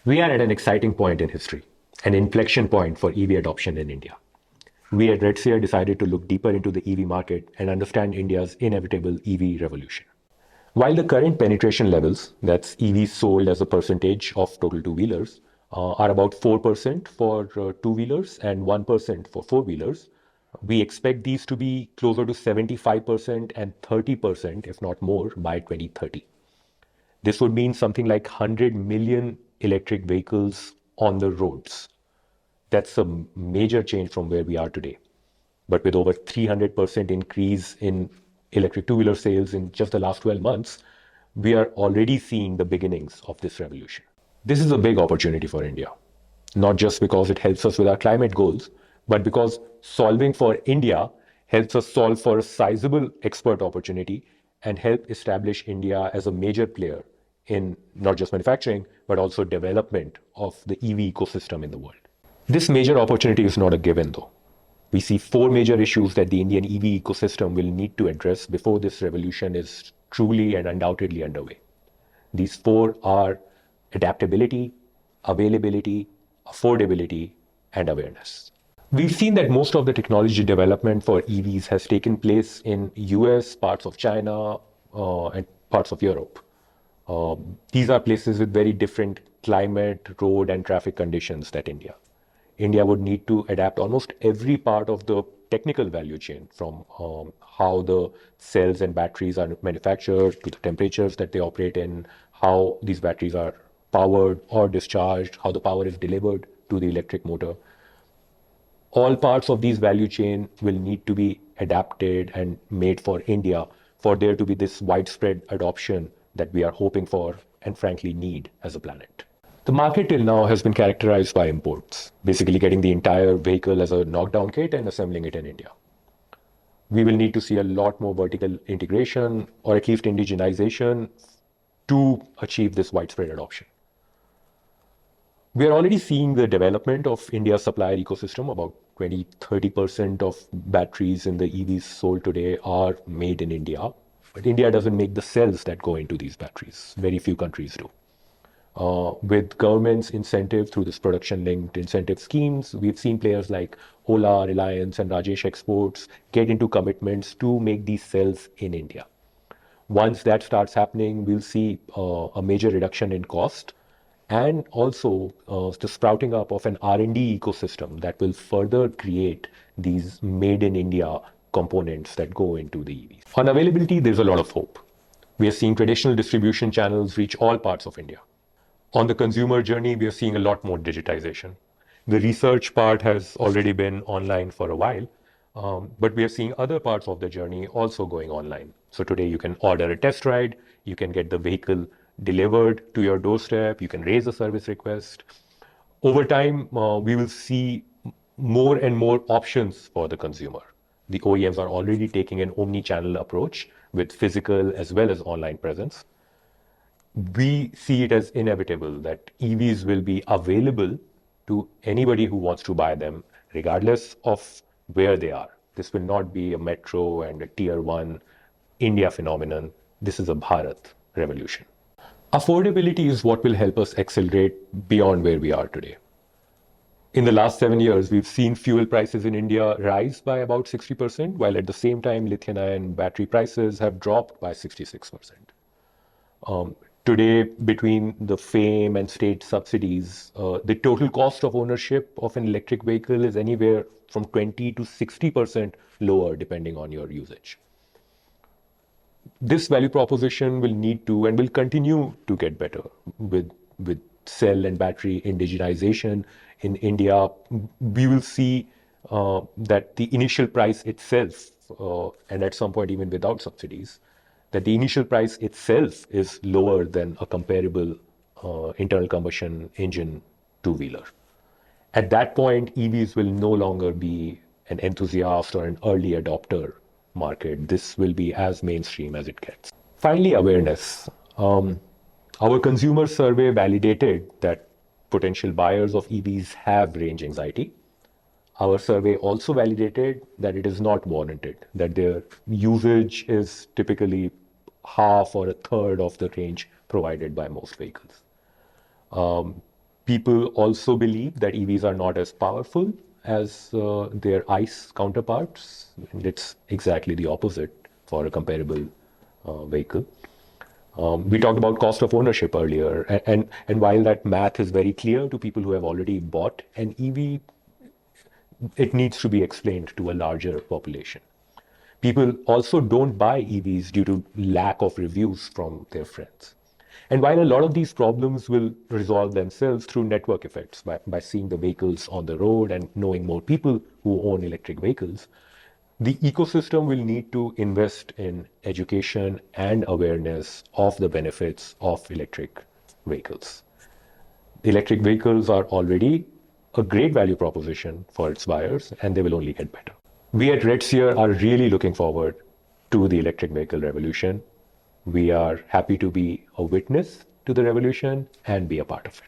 We are at an exciting point in history, an inflection point for EV adoption in India. We at Redseer decided to look deeper into the EV market and understand India's inevitable EV revolution. While the current penetration levels, that's EVs sold as a percentage of total two-wheelers, are about 4% for two-wheelers and 1% for four-wheelers, we expect these to be closer to 75% and 30%, if not more, by 2030. This would mean something like 100 million electric vehicles on the roads. That's a major change from where we are today. But with over 300% increase in electric two-wheeler sales in just the last 12 months, we are already seeing the beginnings of this revolution. This is a big opportunity for India, not just because it helps us with our climate goals, but because solving for India helps us solve for a sizable export opportunity and help establish India as a major player in not just manufacturing, but also development of the EV ecosystem in the world. This major opportunity is not a given, though. We see four major issues that the Indian EV ecosystem will need to address before this revolution is truly and undoubtedly underway. These four are adaptability, availability, affordability, and awareness. We've seen that most of the technology development for EVs has taken place in US, parts of China, and parts of Europe. These are places with very different climate, road, and traffic conditions than India. India would need to adapt almost every part of the technical value chain, from how the cells and batteries are manufactured to the temperatures that they operate in, how these batteries are powered or discharged, how the power is delivered to the electric motor. All parts of these value chain will need to be adapted and made for India for there to be this widespread adoption that we are hoping for and frankly need as a planet. The market till now has been characterized by imports, basically getting the entire vehicle as a knockdown kit and assembling it in India. We will need to see a lot more vertical integration or at least indigenization to achieve this widespread adoption. We are already seeing the development of India's supplier ecosystem. About 20-30% of batteries in the EVs sold today are made in India. But India doesn't make the cells that go into these batteries. Very few countries do. With government's incentive through this production-linked incentive schemes, we've seen players like Ola, Reliance, and Rajesh Exports get into commitments to make these cells in India. Once that starts happening, we'll see a major reduction in cost and also the sprouting up of an R&D ecosystem that will further create these made in India components that go into the EVs. On availability, there's a lot of hope. We are seeing traditional distribution channels reach all parts of India. On the consumer journey, we are seeing a lot more digitization. The research part has already been online for a while, but we are seeing other parts of the journey also going online. So today you can order a test ride, you can get the vehicle delivered to your doorstep, you can raise a service request. Over time, we will see more and more options for the consumer. The OEMs are already taking an omni-channel approach with physical as well as online presence. We see it as inevitable that EVs will be available to anybody who wants to buy them, regardless of where they are. This will not be a metro and a tier one India phenomenon. This is a Bharat revolution. Affordability is what will help us accelerate beyond where we are today. In the last 7 years, we've seen fuel prices in India rise by about 60%, while at the same time, lithium-ion battery prices have dropped by 66%. Today, between the FAME and state subsidies, the total cost of ownership of an electric vehicle is anywhere from 20 to 60% lower, depending on your usage. This value proposition will need to and will continue to get better with cell and battery indigenization in India. We will see that the initial price itself, and at some point even without subsidies, that the initial price itself is lower than a comparable internal combustion engine two-wheeler. At that point, EVs will no longer be an enthusiast or an early adopter market. This will be as mainstream as it gets. Finally, awareness. Our consumer survey validated that potential buyers of EVs have range anxiety. Our survey also validated that it is not warranted, that their usage is typically half or a third of the range provided by most vehicles. People also believe that EVs are not as powerful as their ICE counterparts. And it's exactly the opposite for a comparable vehicle. We talked about cost of ownership earlier, and while that math is very clear to people who have already bought an EV, it needs to be explained to a larger population. People also don't buy EVs due to lack of reviews from their friends. And while a lot of these problems will resolve themselves through network effects by seeing the vehicles on the road and knowing more people who own electric vehicles, the ecosystem will need to invest in education and awareness of the benefits of electric vehicles. Electric vehicles are already a great value proposition for its buyers, and they will only get better. We at Redseer are really looking forward to the electric vehicle revolution. We are happy to be a witness to the revolution and be a part of it.